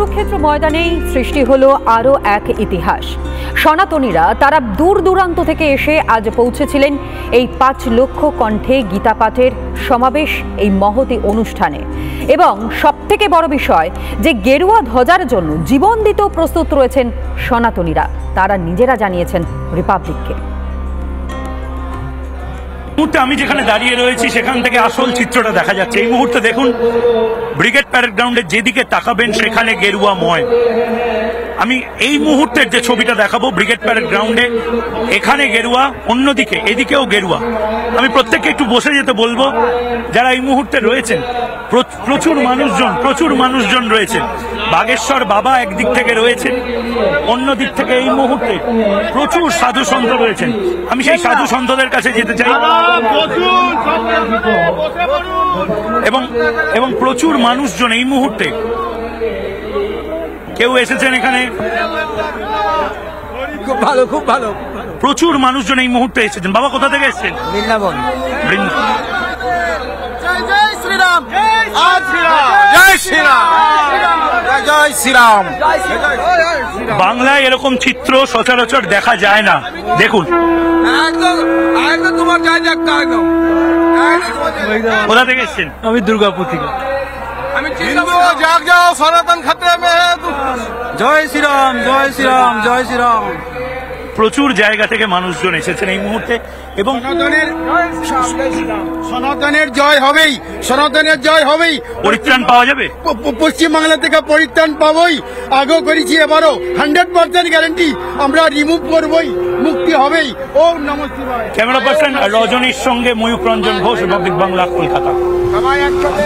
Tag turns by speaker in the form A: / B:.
A: কুরুক্ষেত্র ময়দানেই সৃষ্টি হলো আরও এক ইতিহাস। সনাতনীরা তারা দূর দূরান্ত থেকে এসে আজ পৌঁছেছিলেন এই 5 লক্ষ কণ্ঠে গীতা পাঠের সমাবেশ এই মহতী অনুষ্ঠানে। এবং সবথেকে বড় বিষয় যে গেরুয়া ধ্বজার জন্য জীবন দিতেও প্রস্তুত রয়েছেন সনাতনীরা, তারা নিজেরা জানিয়েছেন রিপাবলিককে।
B: মুহূর্তে আমি যেখানে দাঁড়িয়ে রয়েছি সেখান থেকে আসল চিত্রটা দেখা যাচ্ছে। এই মুহূর্তে দেখুন, ব্রিগেড প্যারেড গ্রাউন্ডে যেদিকে তাকাবেন সেখানে গেরুয়াময়। আমি এই মুহূর্তের যে ছবিটা দেখাবো, ব্রিগেড প্যারেড গ্রাউন্ডে এখানে গেরুয়া, অন্যদিকে এদিকেও গেরুয়া। আমি প্রত্যেককে একটু বসে যেতে বলবো যারা এই মুহূর্তে রয়েছেন। প্রচুর মানুষজন রয়েছেন। বাগেশ্বর বাবা একদিক থেকে রয়েছেন, অন্য দিক থেকে এই মুহূর্তে প্রচুর সাধু সন্ত রয়েছেন। আমি সেই সাধু সন্তদের কাছে যেতে চাই এবং প্রচুর মানুষজন এই মুহূর্তে কেউ এসেছেন এখানে।
C: খুব ভালো
B: প্রচুর মানুষজন এই মুহূর্তে এসেছেন। বাবা কোথা থেকে এসেছেন?
C: বৃন্দাবন।
D: জয় শ্রীরাম, জয় শ্রীরাম।
B: বাংলায় এরকম চিত্র সচরাচর দেখা যায় না। দেখুন, কোথা থেকে এসেছেন?
C: আমি দুর্গাপুর থেকে।
D: সনাতন খাতে
C: জয় শ্রীরাম, জয় শ্রীরাম, জয় শ্রীরাম।
B: প্রচুর জায়গা থেকে মানুষজন এসেছেন এই মুহূর্তে এবং
D: সনাতনের জয় হবেই, সনাতনের জয় হবেই।
B: পরিত্রাণ পাওয়া যাবে।
D: পশ্চিমবাংলা থেকে পরিত্রাণ পাবই, আগেও করেছি, এবারও 100% গ্যারান্টি আমরা রিমুভ করবই, মুক্তি হবেই। ওম নমঃ শিবায়।
B: ক্যামেরা পার্সন রজনীর সঙ্গে ময়ূক রঞ্জন ঘোষ, রিপাবলিক বাংলা, কলকাতা।
D: সবাই একসাথে।